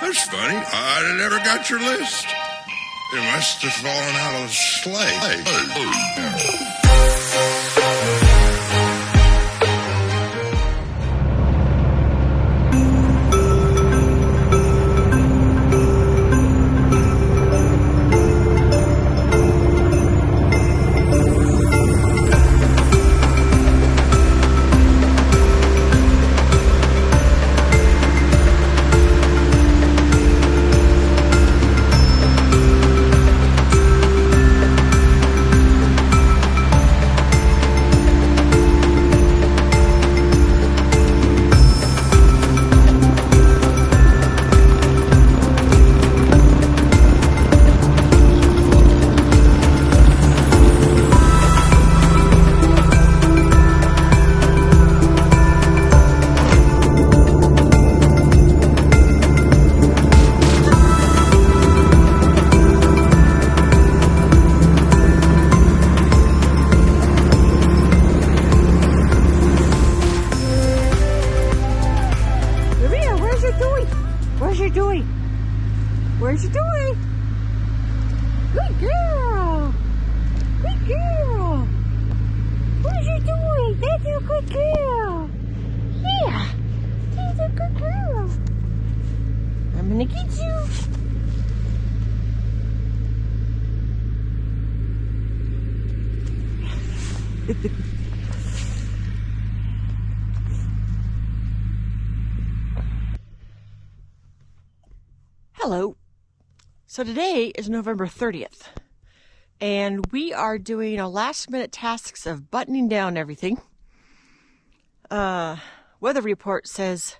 That's funny. I never got your list. It must have fallen out of the sleigh. Where's your toy? Good girl. Good girl. Where's your toy? That's a good girl. Yeah, she's a good girl. I'm gonna get you. Hello. So today is November 30th, and we are doing our last minute tasks of buttoning down everything. Weather report says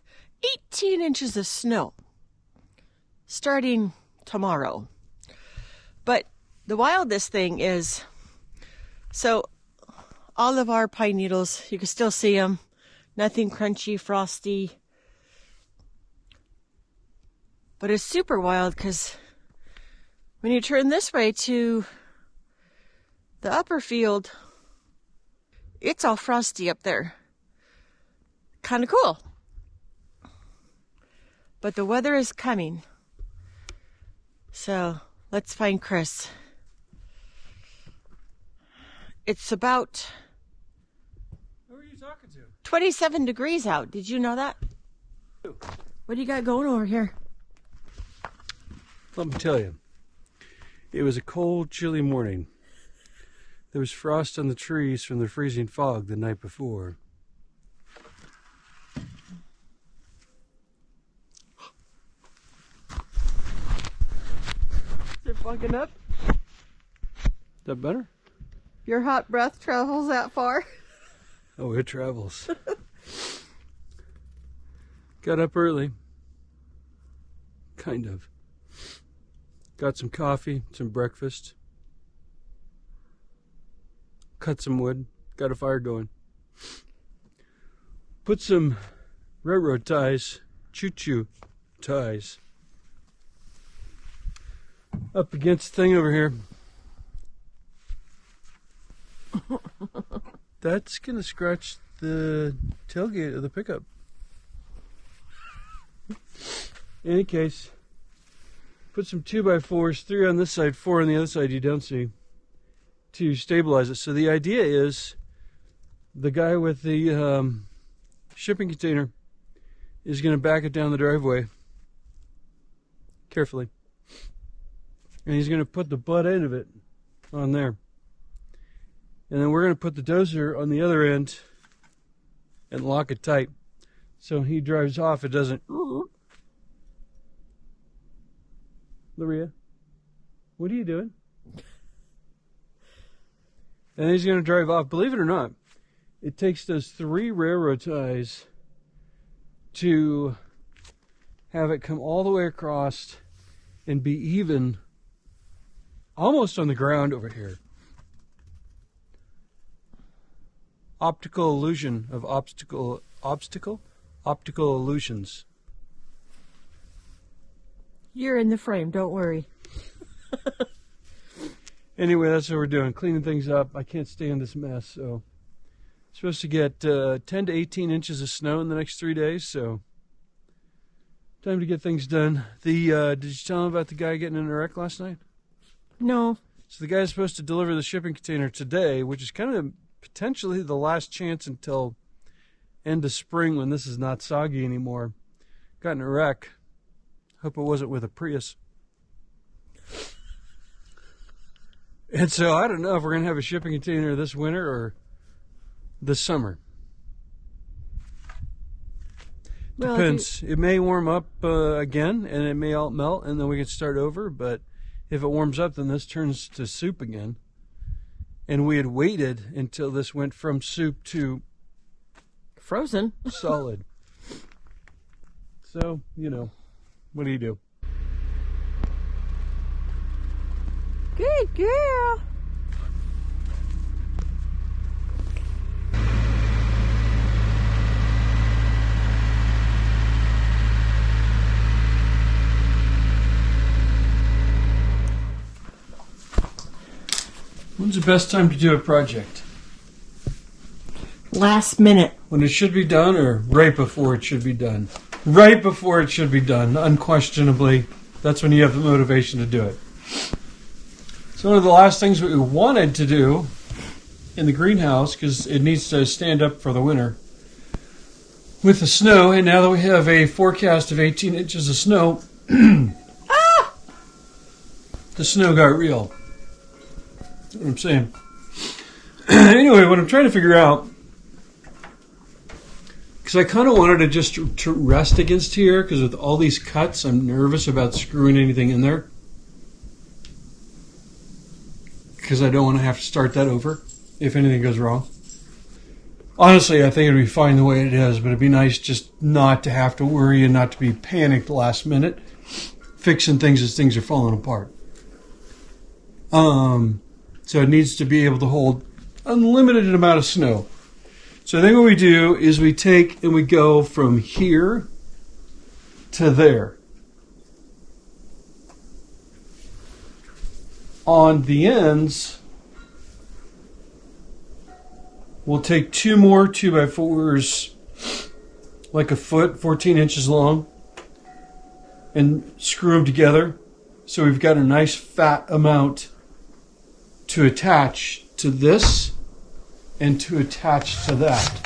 18 inches of snow starting tomorrow. But the wildest thing is, so all of our pine needles, you can still see them, nothing crunchy, frosty. But it's super wild because when you turn this way to the upper field, it's all frosty up there. Kind of cool. But the weather is coming. So let's find Chris. It's about... Who are you talking to? 27 degrees out. Did you know that? What do you got going over here? Let me tell you, it was a cold, chilly morning. There was frost on the trees from the freezing fog the night before. Is it fogging up? Is that better? Your hot breath travels that far? Oh, it travels. Got up early. Kind of. Got some coffee, some breakfast. Cut some wood. Got a fire going. Put some railroad ties, choo-choo ties, up against the thing over here. That's gonna scratch the tailgate of the pickup. In any case, put some 2x4s, 3 on this side, 4 on the other side you don't see, to stabilize it. So the idea is the guy with the shipping container is going to back it down the driveway carefully. And he's going to put the butt end of it on there. And then we're going to put the dozer on the other end and lock it tight. So when he drives off, it doesn't... Luria, what are you doing? And he's going to drive off. Believe it or not, it takes those 3 railroad ties to have it come all the way across and be even almost on the ground over here. Optical illusion of optical illusions. You're in the frame, don't worry. Anyway, that's what we're doing, cleaning things up. I can't stand this mess, so supposed to get 10 to 18 inches of snow in the next 3 days, so Time to get things done. Did you tell him about the guy getting in a wreck last night? No. So the guy's supposed to deliver the shipping container today, which is kind of potentially the last chance until end of spring when this is not soggy anymore. Got in a wreck. Hope it wasn't with a Prius. And so I don't know if we're going to have a shipping container this winter or this summer. Well, Depends. It may warm up again, and it may all melt, and then we can start over. But if it warms up, then this turns to soup again. And we had waited until this went from soup to frozen. solid. So, what do you do? Good girl. When's the best time to do a project? Last minute. When it should be done or right before it should be done? Right before it should be done, unquestionably. That's when you have the motivation to do it. So one of the last things we wanted to do in the greenhouse, because it needs to stand up for the winter, with the snow, and now that we have a forecast of 18 inches of snow, the snow got real. That's what I'm saying. Anyway, what I'm trying to figure out, because I kind of wanted to just to rest against here, because with all these cuts, I'm nervous about screwing anything in there. Because I don't want to have to start that over if anything goes wrong. Honestly, I think it'd be fine the way it is, but it'd be nice just not to have to worry and not to be panicked last minute fixing things as things are falling apart. So it needs to be able to hold unlimited amount of snow. So I think what we do is we take and we go from here to there. On the ends, we'll take two more 2x4s, like a foot, 14 inches long, and screw them together. So we've got a nice fat amount to attach to this and to attach to that.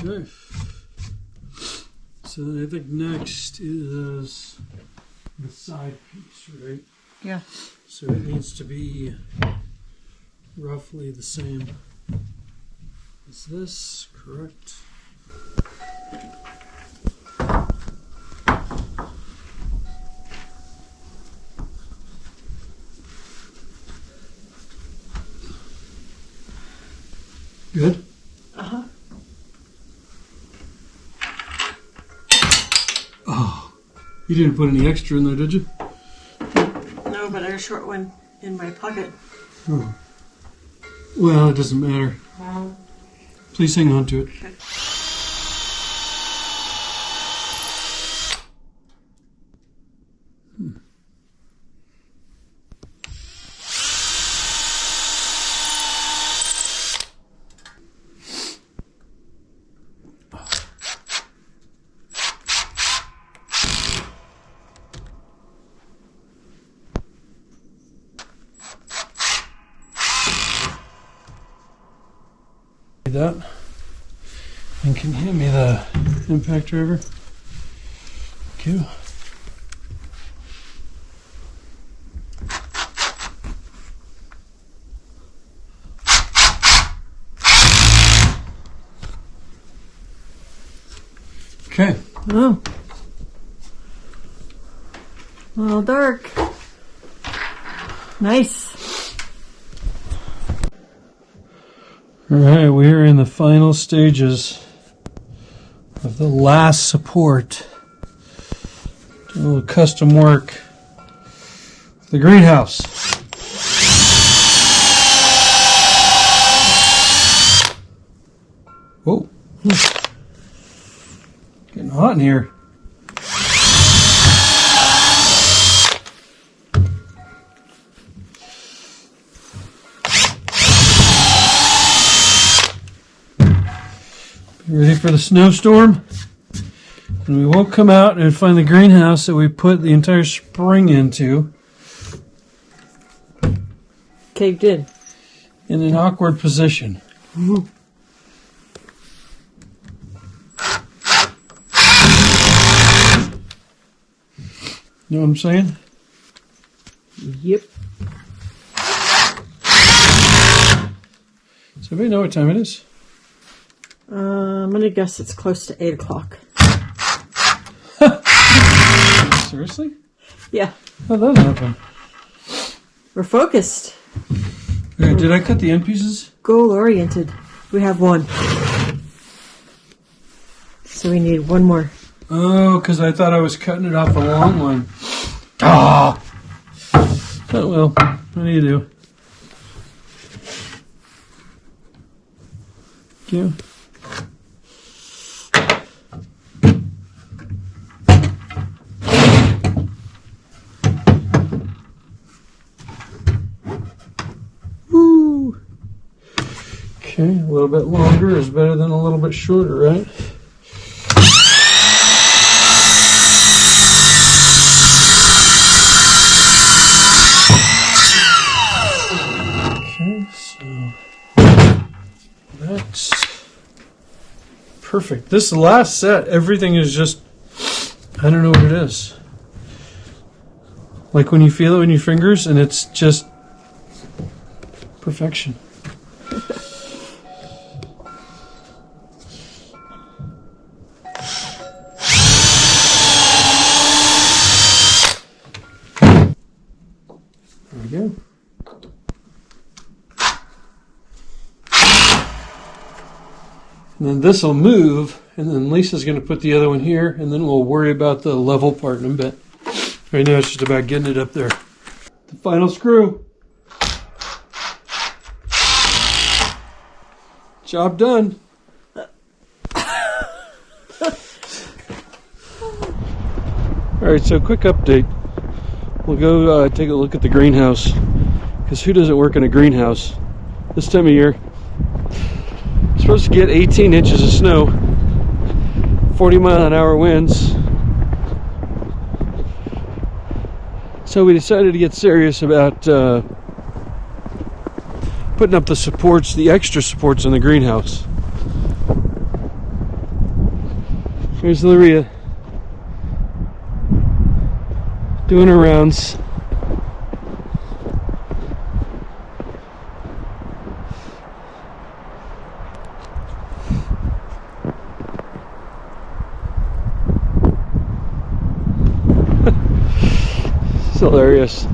Okay. So I think next is the side piece, right? Yeah. So it needs to be roughly the same as this, correct? Good? Uh-huh. Oh, you didn't put any extra in there, did you? No, but I have a short one in my pocket. Oh. Well, it doesn't matter. Please hang on to it. Okay. That. And can you hand me the impact driver? Thank you. Okay. Oh. A little dark. Nice. All right, we are in the final stages of the last support. Do a little custom work for the greenhouse. Whoa. Getting hot in here. Ready for the snowstorm? And we won't come out and find the greenhouse that we put the entire spring into Caved in. in an awkward position. Mm-hmm. You know what I'm saying? Yep. Does everybody know what time it is? I'm gonna guess it's close to 8 o'clock. Seriously? Yeah. How'd that happen? We're focused. Okay, did I cut the end pieces? Goal oriented. We have one. So we need one more. Oh, because I thought I was cutting it off the long one. Ah! Oh well, what do you do? Thank you. Woo! Okay, a little bit longer is better than a little bit shorter, right? That's perfect. This last set, everything is just, I don't know what it is. Like when you feel it in your fingers and it's just perfection. There we go. And then this will move, and then Lisa's going to put the other one here, and then we'll worry about the level part in a bit. Right now it's just about getting it up there. The final screw. Job done. Alright, so quick update. We'll go take a look at the greenhouse, because who doesn't work in a greenhouse this time of year? Supposed to get 18 inches of snow, 40-mile-an-hour winds. So we decided to get serious about putting up the supports, the extra supports in the greenhouse. Here's Luria doing her rounds. It's hilarious.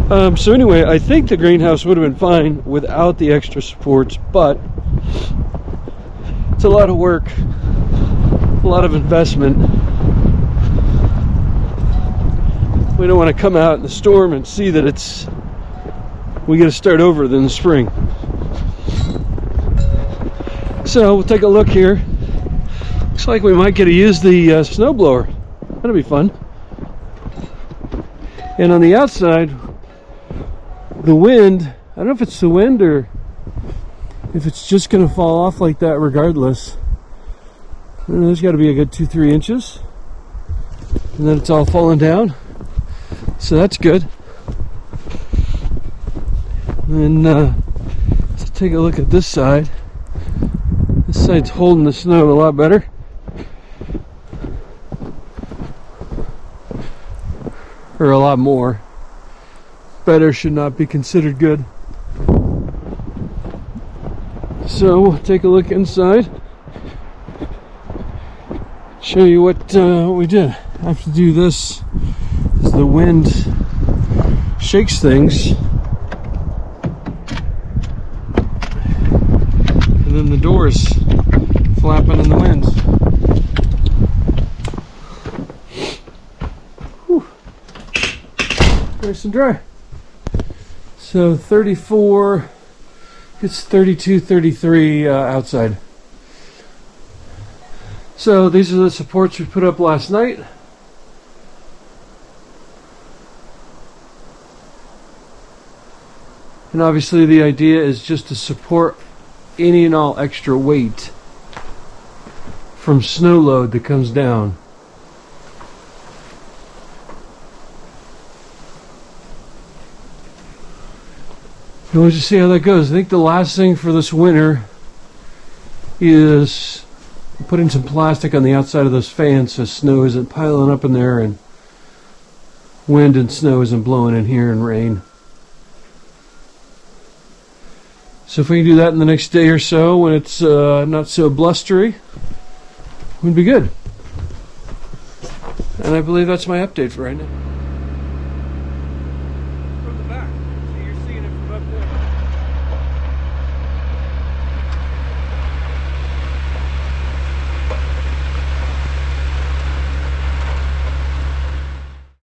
So anyway, I think the greenhouse would have been fine without the extra supports, but it's a lot of work, a lot of investment. We don't want to come out in the storm and see that we got to start over in the spring. So we'll take a look here. Looks like we might get to use the snowblower. That'll be fun. And on the outside, the wind, I don't know if it's the wind or if it's just going to fall off like that regardless. There's got to be a good 2-3 inches. And then it's all falling down. So that's good. And it's take a look at this side. This side's holding the snow a lot better. Or a lot more. Better should not be considered good. So we'll take a look inside. Show you what we did. I have to do this as the wind shakes things. And then the doors flapping in the wind. Whew. Nice and dry. So 34, it's 32, 33 outside. So these are the supports we put up last night. And obviously the idea is just to support any and all extra weight from snow load that comes down. And we'll just see how that goes. I think the last thing for this winter is putting some plastic on the outside of those fans so snow isn't piling up in there and wind and snow isn't blowing in here and rain. So if we can do that in the next day or so when it's not so blustery, would be good. And I believe that's my update for right now.